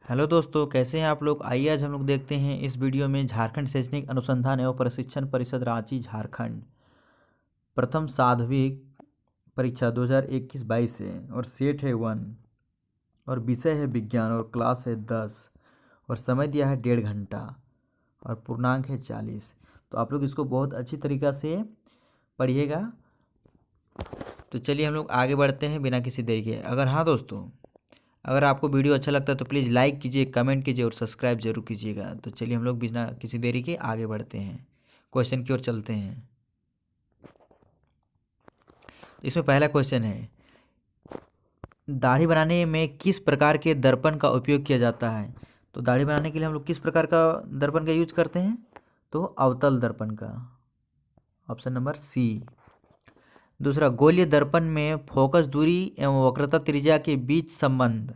Hello दोस्तों, कैसे हैं आप लोग। आइए आज हम लोग देखते हैं इस वीडियो में झारखंड शैक्षणिक अनुसंधान एवं प्रशिक्षण परिषद रांची झारखंड प्रथम साधविक परीक्षा 2021-22 है और सेट है 1 और विषय है विज्ञान और क्लास है 10 और समय दिया है 1.5 घंटा और पूर्णांक है 40। तो आप लोग इसको बहुत अच्छी तरीक़ा से पढ़िएगा। तो चलिए हम लोग आगे बढ़ते हैं बिना किसी देरी के। हाँ दोस्तों, अगर आपको वीडियो अच्छा लगता है तो प्लीज़ लाइक कीजिए, कमेंट कीजिए और सब्सक्राइब जरूर कीजिएगा। तो चलिए हम लोग बिना किसी देरी के आगे बढ़ते हैं, क्वेश्चन की ओर चलते हैं। तो इसमें पहला क्वेश्चन है, दाढ़ी बनाने में किस प्रकार के दर्पण का उपयोग किया जाता है। तो दाढ़ी बनाने के लिए हम लोग किस प्रकार का दर्पण का यूज करते हैं, तो अवतल दर्पण का, ऑप्शन नंबर सी। दूसरा, गोलीय दर्पण में फोकस दूरी एवं वक्रता त्रिज्या के बीच संबंध।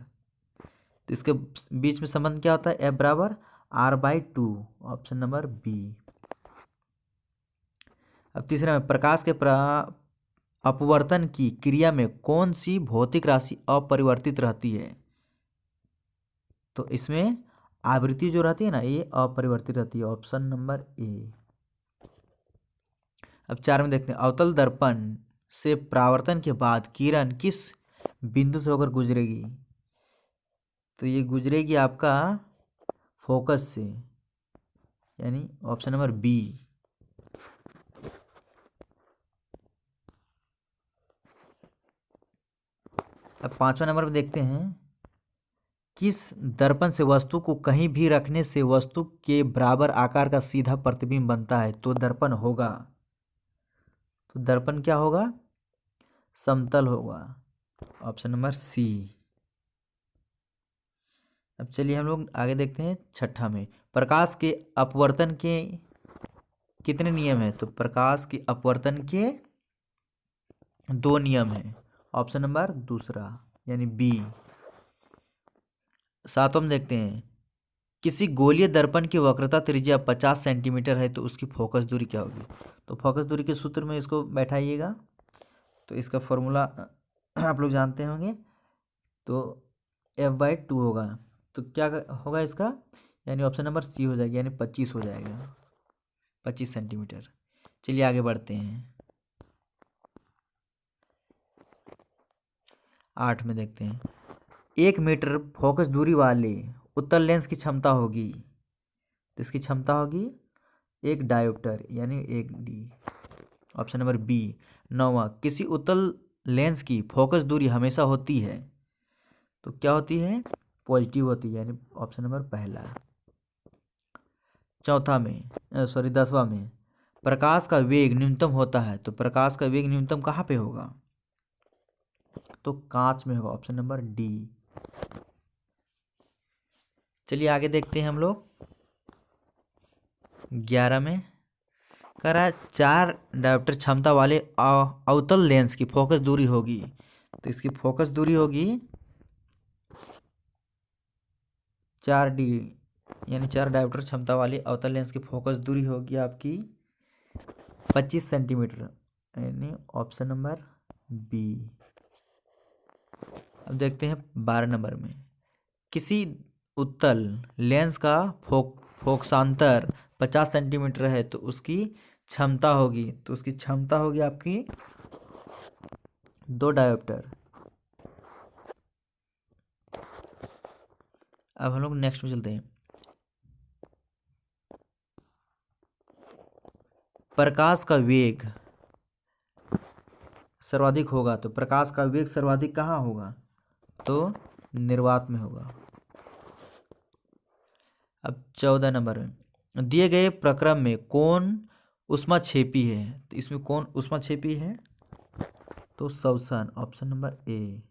तो इसके बीच में संबंध क्या होता है, F बराबर R/2, ऑप्शन नंबर बी। अब तीसरा में, प्रकाश के अपवर्तन की क्रिया में कौन सी भौतिक राशि अपरिवर्तित रहती है। तो इसमें आवृत्ति जो रहती है ना, ये अपरिवर्तित रहती है, ऑप्शन नंबर ए। अब 4 में देखते हैं, अवतल दर्पण से परावर्तन के बाद किरण किस बिंदु से होकर गुजरेगी। तो ये गुजरेगी आपका फोकस से, यानी ऑप्शन नंबर बी। अब 5वां नंबर में देखते हैं, किस दर्पण से वस्तु को कहीं भी रखने से वस्तु के बराबर आकार का सीधा प्रतिबिंब बनता है। तो दर्पण होगा, तो दर्पण क्या होगा, समतल होगा, ऑप्शन नंबर सी। अब चलिए हम लोग आगे देखते हैं 6ठा में, प्रकाश के अपवर्तन के कितने नियम हैं। तो प्रकाश के अपवर्तन के 2 नियम हैं, ऑप्शन नंबर दूसरा यानी बी। 7वां में देखते हैं, किसी गोलीय दर्पण की वक्रता त्रिज्या 50 सेंटीमीटर है तो उसकी फोकस दूरी क्या होगी। तो फोकस दूरी के सूत्र में इसको बैठाइएगा। तो इसका फॉर्मूला आप लोग जानते होंगे, तो F/2 होगा। तो क्या होगा इसका, यानी ऑप्शन नंबर सी हो जाएगी, यानी 25 हो जाएगा, 25 सेंटीमीटर। चलिए आगे बढ़ते हैं। 8 में देखते हैं, 1 मीटर फोकस दूरी वाले उत्तल लेंस की क्षमता होगी। तो इसकी क्षमता होगी 1 डायोप्टर यानी 1D, ऑप्शन नंबर बी। 9वां, किसी उत्तल लेंस की फोकस दूरी हमेशा होती है। तो क्या होती है, पॉजिटिव होती है, यानी ऑप्शन नंबर पहला। 10वां में, प्रकाश का वेग न्यूनतम होता है। तो प्रकाश का वेग न्यूनतम कहाँ पे होगा, तो कांच में होगा, ऑप्शन नंबर डी। चलिए आगे देखते हैं हम लोग। 11 में कह रहा है, 4 डायोप्टर क्षमता वाले अवतल लेंस की फोकस दूरी होगी। तो इसकी फोकस दूरी होगी 4D, यानी 4 डायोप्टर क्षमता वाली अवतल लेंस की फोकस दूरी होगी आपकी 25 सेंटीमीटर, यानी ऑप्शन नंबर बी। अब देखते हैं 12 नंबर में, किसी उत्तल लेंस का फोकसांतर 50 सेंटीमीटर है तो उसकी क्षमता होगी, तो उसकी क्षमता होगी आपकी 2 डायोप्टर। अब हम लोग नेक्स्ट में चलते हैं, प्रकाश का वेग सर्वाधिक होगा। तो प्रकाश का वेग सर्वाधिक कहाँ होगा, तो निर्वात में होगा। अब 14 नंबर में, दिए गए प्रक्रम में कौन ऊष्माक्षेपी है। तो इसमें कौन ऊष्माक्षेपी है, तो श्वसन, ऑप्शन नंबर ए।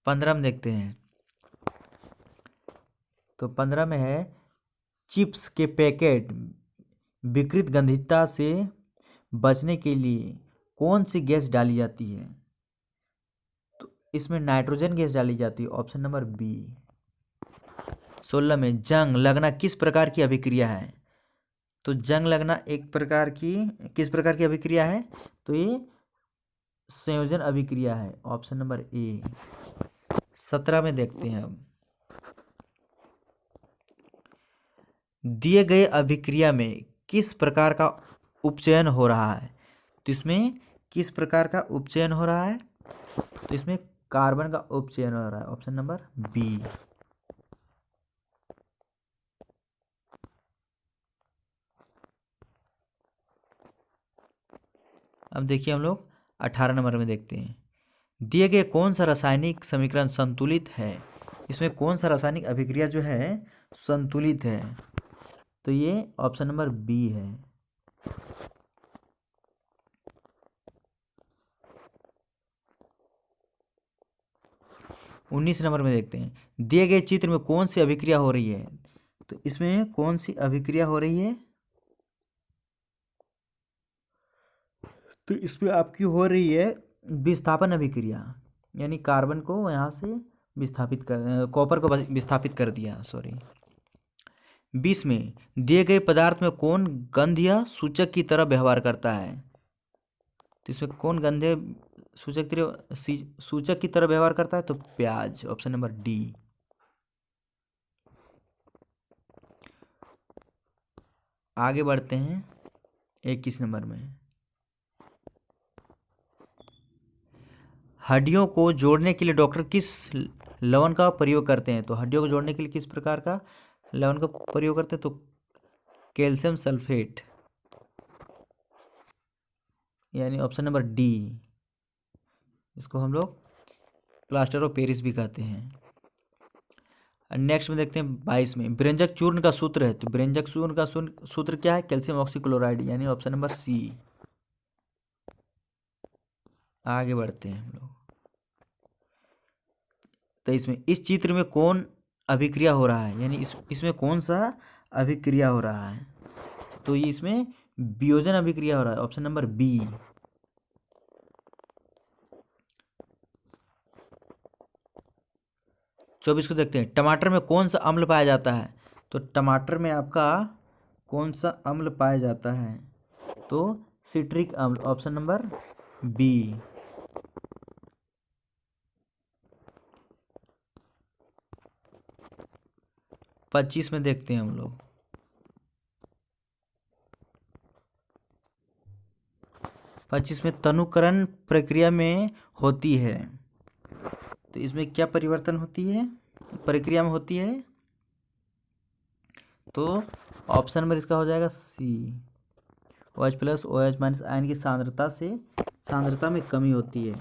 15 में देखते हैं, तो 15 में है, चिप्स के पैकेट विकृत गंधिता से बचने के लिए कौन सी गैस डाली जाती है। तो इसमें नाइट्रोजन गैस डाली जाती है, ऑप्शन नंबर बी। 16 में, जंग लगना किस प्रकार की अभिक्रिया है। तो जंग लगना किस प्रकार की अभिक्रिया है, तो ये संयोजन अभिक्रिया है, ऑप्शन नंबर ए। 17 में देखते हैं अब, दिए गए अभिक्रिया में किस प्रकार का उपचयन हो रहा है। तो इसमें किस प्रकार का उपचयन हो रहा है, तो इसमें कार्बन का उपचयन हो रहा है, ऑप्शन नंबर बी। अब देखिए हम लोग 18 नंबर में देखते हैं, दिए गए कौन सा रासायनिक समीकरण संतुलित है। इसमें कौन सा रासायनिक अभिक्रिया जो है संतुलित है, तो ये ऑप्शन नंबर बी है। 19 नंबर में देखते हैं, दिए गए चित्र में कौन सी अभिक्रिया हो रही है। तो इसमें कौन सी अभिक्रिया हो रही है, तो इसमें आपकी हो रही है विस्थापन अभिक्रिया, यानी कार्बन को यहाँ से विस्थापित कर, कॉपर को विस्थापित कर दिया, सॉरी। 20 में दिए गए पदार्थ में कौन गंधीय सूचक की तरह व्यवहार करता है। तो इसमें कौन गंधीय सूचक की तरह व्यवहार करता है, तो प्याज, ऑप्शन नंबर डी। आगे बढ़ते हैं 21 नंबर में, हड्डियों को जोड़ने के लिए डॉक्टर किस लवण का प्रयोग करते हैं। तो हड्डियों को जोड़ने के लिए किस प्रकार का लवण का प्रयोग करते हैं, तो कैल्शियम सल्फेट, यानी ऑप्शन नंबर डी। इसको हम लोग प्लास्टर ऑफ पेरिस भी कहते हैं। नेक्स्ट में देखते हैं 22 में, व्यंजक चूर्ण का सूत्र है। तो व्यंजक चूर्ण का सूत्र क्या है, कैल्शियम ऑक्सीक्लोराइड, यानी ऑप्शन नंबर सी। आगे बढ़ते हैं हम लोग 23 में, इस चित्र में कौन अभिक्रिया हो रहा है, यानी इसमें कौन सा अभिक्रिया हो रहा है। तो ये इसमें वियोजन अभिक्रिया हो रहा है, ऑप्शन नंबर बी। चौबीस को देखते हैं, टमाटर में कौन सा अम्ल पाया जाता है। तो टमाटर में आपका कौन सा अम्ल पाया जाता है, तो सिट्रिक अम्ल, ऑप्शन नंबर बी। 25 में देखते हैं हम लोग, 25 में तनुकरण प्रक्रिया में होती है। तो इसमें क्या परिवर्तन होती है, प्रक्रिया में होती है, तो ऑप्शन नंबर इसका हो जाएगा सी। OH plus OH minus ion की सांद्रता में कमी होती है।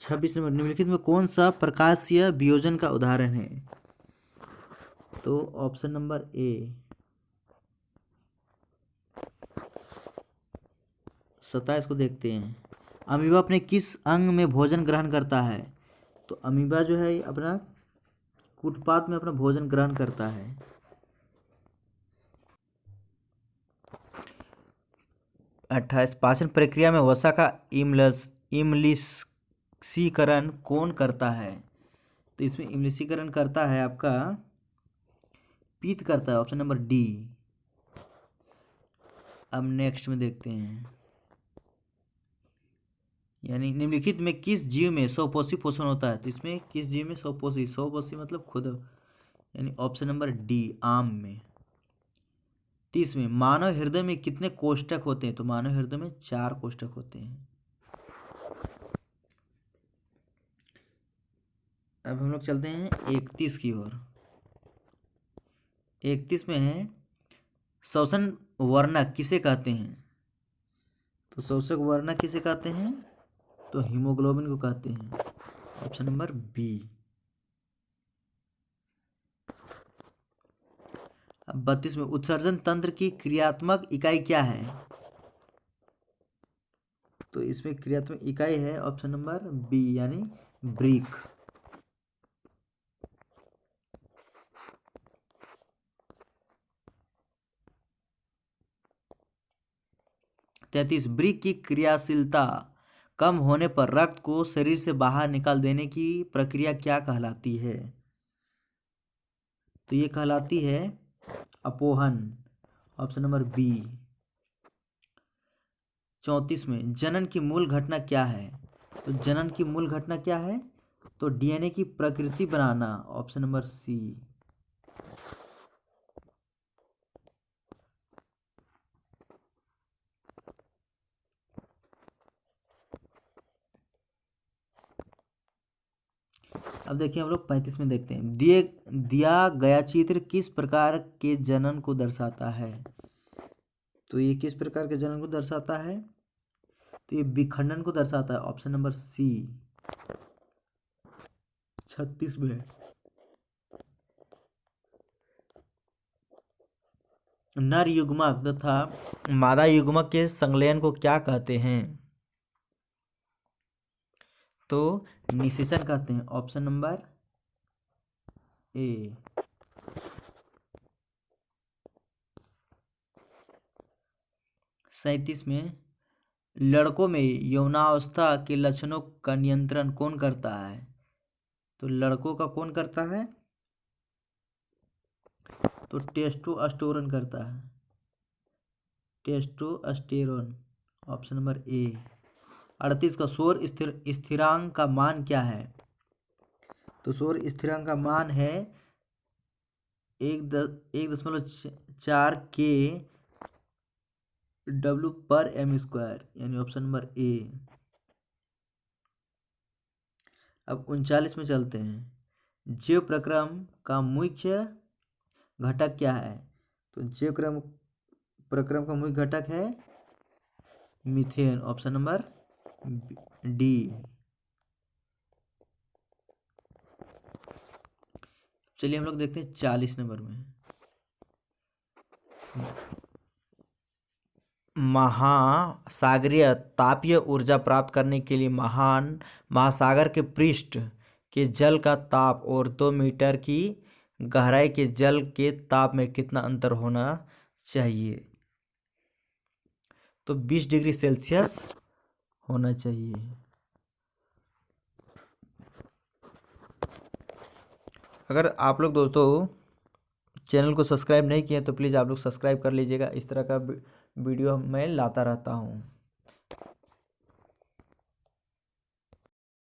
26 नंबर, निम्नलिखित में कौन सा प्रकाशीय वियोजन का उदाहरण है। तो ऑप्शन नंबर ए। 27 को देखते हैं, अमीबा अपने किस अंग में भोजन ग्रहण करता है। तो अमीबा जो है अपना कूटपाद में अपना भोजन ग्रहण करता है। 28, पाचन प्रक्रिया में वसा का इमलिशीकरण कौन करता है। तो इसमें इमलिशीकरण करता है आपका पीत करता है, ऑप्शन नंबर डी। अब नेक्स्ट में देखते हैं, यानी निम्नलिखित में किस जीव में स्वपोषी पोषण होता है। तो इसमें किस जीव में स्वपोषी मतलब खुद, यानी ऑप्शन नंबर डी, आम में। 30 में, मानव हृदय में कितने कोष्ठक होते हैं। तो मानव हृदय में 4 कोष्ठक होते हैं। अब हम लोग चलते हैं 31 की ओर। 31 में है, श्वसन वर्णक किसे कहते हैं। तो श्वसक वर्णक किसे कहते हैं, तो हीमोग्लोबिन को कहते हैं, ऑप्शन नंबर बी। अब 32 में, उत्सर्जन तंत्र की क्रियात्मक इकाई क्या है। तो इसमें क्रियात्मक इकाई है ऑप्शन नंबर बी, यानी ब्रिक। 33, ब्रिक की क्रियाशीलता कम होने पर रक्त को शरीर से बाहर निकाल देने की प्रक्रिया क्या कहलाती है। तो ये कहलाती है अपोहन, ऑप्शन नंबर बी। 34 में जनन की मूल घटना क्या है? तो जनन की मूल घटना क्या है? तो डीएनए की प्रकृति बनाना, ऑप्शन नंबर सी। अब देखिए हम लोग 35 में देखते हैं, दिया गया चित्र किस प्रकार के जनन को दर्शाता है? तो ये किस प्रकार के जनन को दर्शाता है? तो ये विखंडन को दर्शाता है, ऑप्शन नंबर सी। 36 में नर युग्मक तथा मादा युग्मक के संलयन को क्या कहते हैं? तो निषेचन कहते हैं, ऑप्शन नंबर ए। 37 में लड़कों में यौनावस्था के लक्षणों का नियंत्रण कौन करता है? तो लड़कों का कौन करता है? तो टेस्टोस्टेरोन करता है, टेस्टोस्टेरोन, ऑप्शन नंबर ए। 38 का शोर स्थिरांक का मान क्या है? तो शोर स्थिरांक का मान है 1.4 के डब्ल्यू पर एम स्क्वायर, यानी ऑप्शन नंबर ए। अब 39 में चलते हैं, जैव प्रक्रम का मुख्य घटक क्या है? तो जैव प्रक्रम का मुख्य घटक है मीथेन, ऑप्शन नंबर डी। चलिए हम लोग देखते हैं 40 नंबर में, महासागरीय तापीय ऊर्जा प्राप्त करने के लिए महासागर के पृष्ठ के जल का ताप और 2 मीटर की गहराई के जल के ताप में कितना अंतर होना चाहिए? तो 20 डिग्री सेल्सियस होना चाहिए। अगर आप लोग दोस्तों चैनल को सब्सक्राइब नहीं किए तो प्लीज़ आप लोग सब्सक्राइब कर लीजिएगा। इस तरह का वीडियो मैं लाता रहता हूँ।